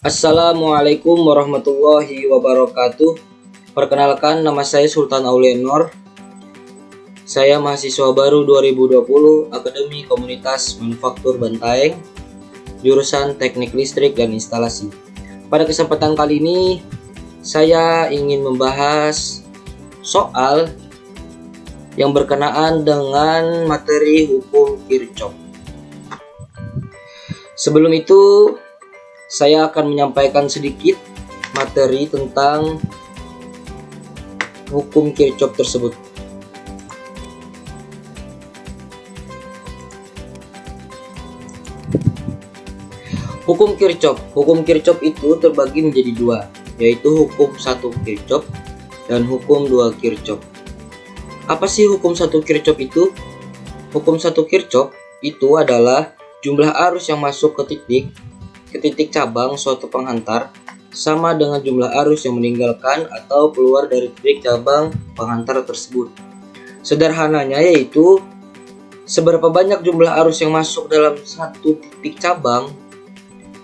Assalamualaikum warahmatullahi wabarakatuh. Perkenalkan, nama saya Sultan Aulianur. Saya mahasiswa baru 2020 Akademi Komunitas Manufaktur Bantaeng, jurusan Teknik Listrik dan Instalasi. Pada kesempatan kali ini, saya ingin membahas soal yang berkenaan dengan materi hukum Kirchhoff. Sebelum itu, saya akan menyampaikan sedikit materi tentang hukum Kirchhoff tersebut. Hukum Kirchhoff itu terbagi menjadi dua, yaitu hukum 1 Kirchhoff dan hukum 2 Kirchhoff. Apa sih hukum 1 Kirchhoff itu? Hukum 1 Kirchhoff itu adalah jumlah arus yang masuk ke titik cabang suatu penghantar sama dengan jumlah arus yang meninggalkan atau keluar dari titik cabang penghantar tersebut. Sederhananya yaitu seberapa banyak jumlah arus yang masuk dalam satu titik cabang,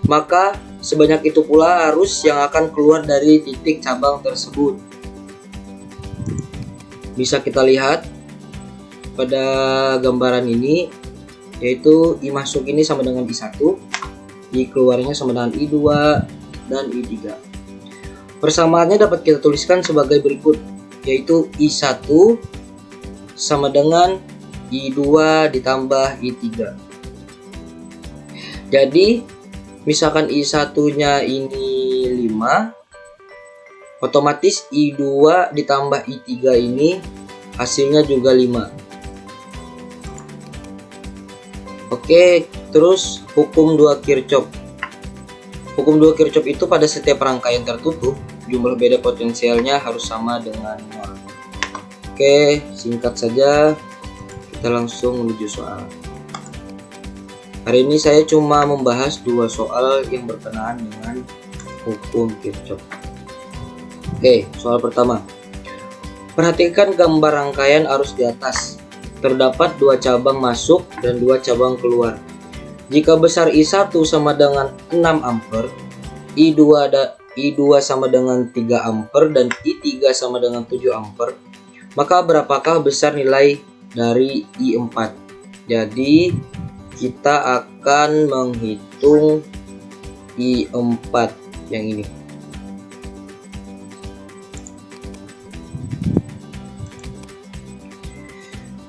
maka sebanyak itu pula arus yang akan keluar dari titik cabang tersebut. Bisa kita lihat pada gambaran ini, yaitu I masuk ini sama dengan I1, I keluarnya sama dengan I2 dan I3. Persamaannya dapat kita tuliskan sebagai berikut, yaitu I1 sama dengan I2 ditambah I3. Jadi misalkan I1 nya ini 5, otomatis I2 ditambah I3 ini hasilnya juga 5. Oke, terus hukum 2 Kirchhoff. Hukum 2 Kirchhoff itu pada setiap rangkaian tertutup, jumlah beda potensialnya harus sama dengan 0. Oke, singkat saja, kita langsung menuju soal. Hari ini saya cuma membahas 2 soal yang berkenaan dengan hukum Kirchhoff. Oke, soal pertama. Perhatikan gambar rangkaian arus di atas. Terdapat 2 cabang masuk dan 2 cabang keluar. Jika besar I1 sama dengan 6 ampere, I2 sama dengan 3 ampere dan I3 sama dengan 7 ampere, maka berapakah besar nilai dari I4? Jadi kita akan menghitung I4 yang ini.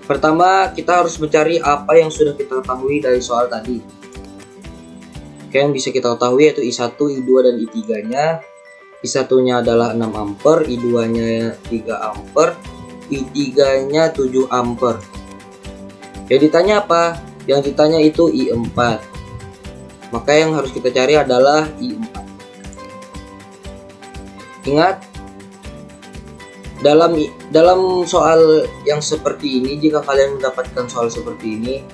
Pertama, kita harus mencari apa yang sudah kita ketahui dari soal tadi. Oke, yang bisa kita ketahui yaitu I1, I2, dan I3-nya. I1-nya adalah 6 ampere, I2-nya 3 ampere, I3-nya 7 ampere. Yang ditanya apa? Yang ditanya itu I4. Maka yang harus kita cari adalah I4. Ingat, dalam soal yang seperti ini, jika kalian mendapatkan soal seperti ini,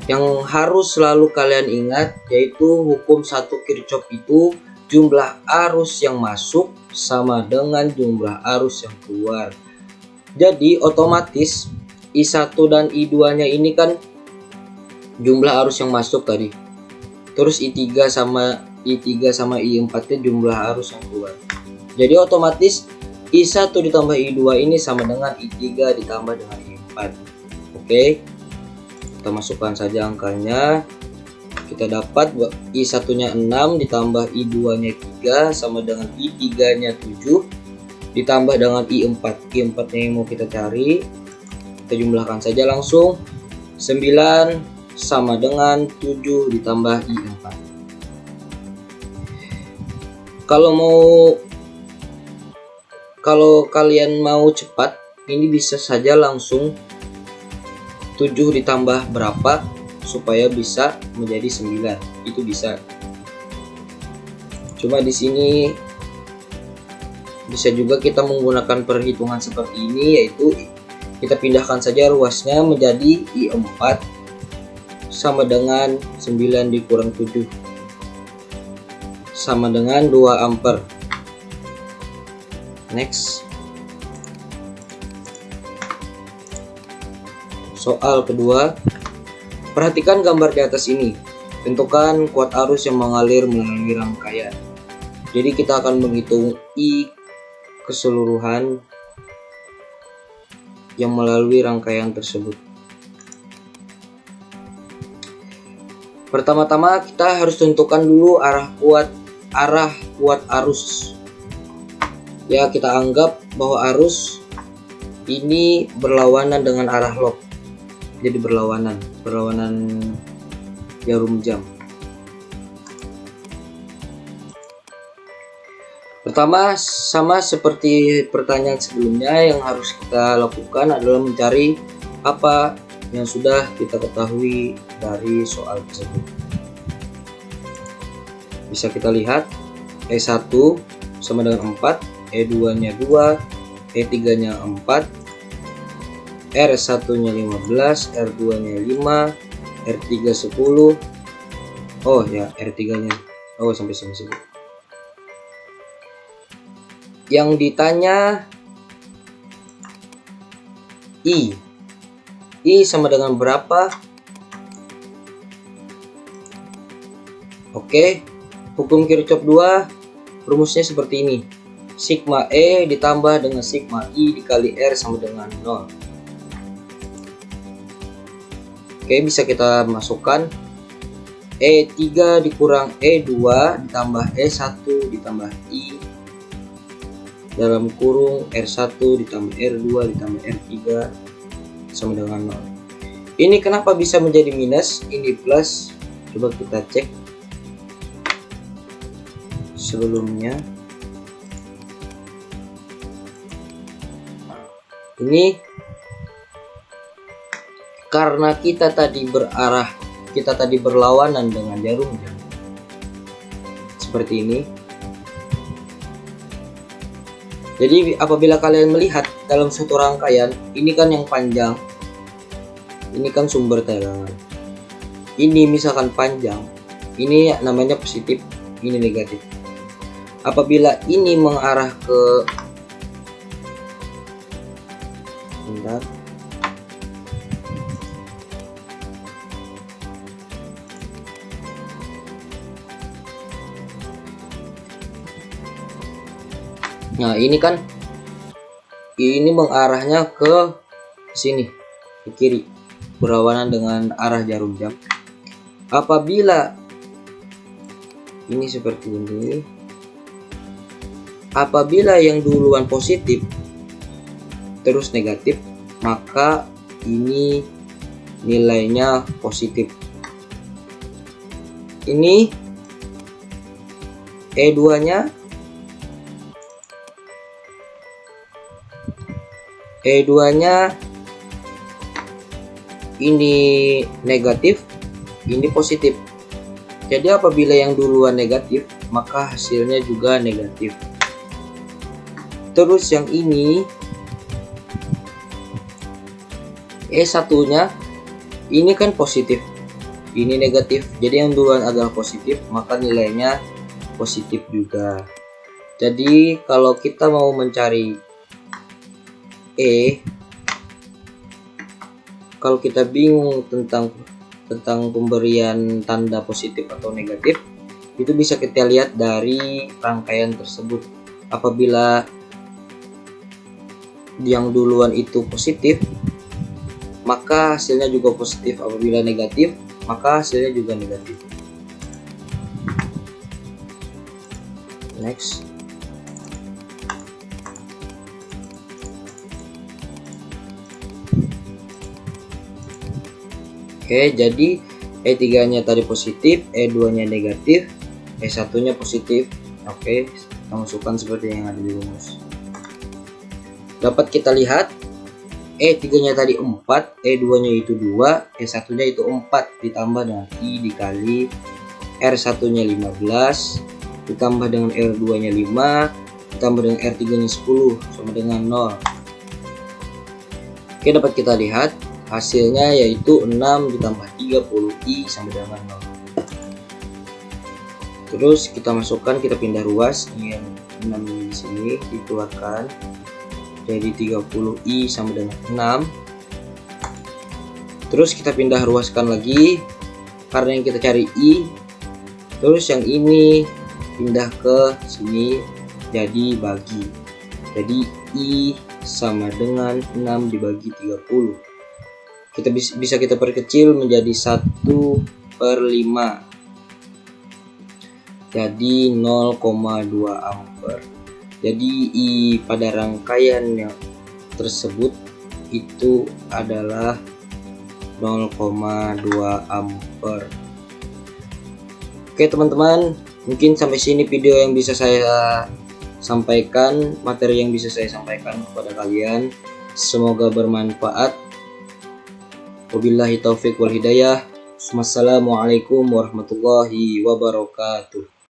yang harus selalu kalian ingat yaitu hukum 1 Kirchhoff itu jumlah arus yang masuk sama dengan jumlah arus yang keluar. Jadi otomatis I1 dan I2 nya ini kan jumlah arus yang masuk tadi. Terus I3 sama I4 nya jumlah arus yang keluar. Jadi otomatis I1 ditambah I2 ini sama dengan I3 ditambah dengan I4. Oke, kita masukkan saja angkanya. Kita dapat I1 nya 6 ditambah I2 nya 3 sama dengan I3 nya 7 ditambah dengan I4. I4 nya yang mau kita cari, kita jumlahkan saja langsung. 9 sama dengan 7 ditambah I4. Kalau kalian mau cepat, ini bisa saja langsung 7 ditambah berapa supaya bisa menjadi 9. Itu bisa. Cuma di sini bisa juga kita menggunakan perhitungan seperti ini, yaitu kita pindahkan saja ruasnya menjadi I4 sama dengan 9 dikurang 7 sama dengan 2 ampere. Next, soal kedua. Perhatikan gambar di atas ini. Tentukan kuat arus yang mengalir melalui rangkaian. Jadi kita akan menghitung I keseluruhan yang melalui rangkaian tersebut. Pertama-tama kita harus tentukan dulu arah kuat arus. Ya, kita anggap bahwa arus ini berlawanan dengan arah lob. Jadi berlawanan jarum jam. Pertama, sama seperti pertanyaan sebelumnya, yang harus kita lakukan adalah mencari apa yang sudah kita ketahui dari soal tersebut. Bisa kita lihat E1 sama dengan 4, E2 nya 2, E3 nya 4, R1 nya 15, R2 nya 5, R3 10. Oh ya, R3 nya sampai sini. Yang ditanya I sama dengan berapa? Oke, hukum Kirchhoff 2 rumusnya seperti ini. Sigma E ditambah dengan sigma I dikali R sama dengan 0. Oke, bisa kita masukkan E3 dikurang E2 ditambah E1 ditambah I dalam kurung R1 ditambah R2 ditambah R3 sama dengan 0. Ini kenapa bisa menjadi minus, ini plus? Coba kita cek sebelumnya. Ini karena kita tadi berlawanan dengan jarum jam. Seperti ini. Jadi apabila kalian melihat dalam suatu rangkaian, ini kan yang panjang, ini kan sumber tegangan, ini misalkan panjang, ini namanya positif, ini negatif. Apabila ini mengarah ke nah, ini kan ini mengarahnya ke sini, ke kiri, berlawanan dengan arah jarum jam. Apabila ini seperti ini, apabila yang duluan positif terus negatif, maka ini nilainya positif. Ini E2 nya ini negatif, ini positif. Jadi apabila yang duluan negatif, maka hasilnya juga negatif. Terus yang ini E1 nya ini kan positif, ini negatif. Jadi yang duluan adalah positif, maka nilainya positif juga. Jadi kalau kita mau mencari kalau kita bingung tentang pemberian tanda positif atau negatif, itu bisa kita lihat dari rangkaian tersebut. Apabila yang duluan itu positif, maka hasilnya juga positif. Apabila negatif, maka hasilnya juga negatif. Next. Oke, jadi E3 nya tadi positif, E2 nya negatif, E1 nya positif. Oke, kita masukkan seperti yang ada di rumus. Dapat kita lihat E3 nya tadi 4, E2 nya itu 2, E1 nya itu 4 ditambah dengan I dikali R1 nya 15 ditambah dengan R2 nya 5 ditambah dengan R3 nya 10 sama dengan 0. Oke, dapat kita lihat hasilnya yaitu 6 ditambah 30 I sama dengan 0. Terus kita masukkan, kita pindah ruas, yang 6 di sini dikeluarkan, jadi 30 I sama dengan 6. Terus kita pindah ruaskan lagi, karena yang kita cari I, terus yang ini pindah ke sini jadi bagi. Jadi I sama dengan 6 dibagi 30. Kita bisa kita perkecil menjadi 1/5. Jadi 0,2 ampere. Jadi I pada rangkaian yang tersebut itu adalah 0,2 ampere. Oke teman-teman, mungkin sampai sini video yang bisa saya sampaikan, materi yang bisa saya sampaikan kepada kalian. Semoga bermanfaat. Wabillahi taufik wal hidayah. Wassalamualaikum warahmatullahi wabarakatuh.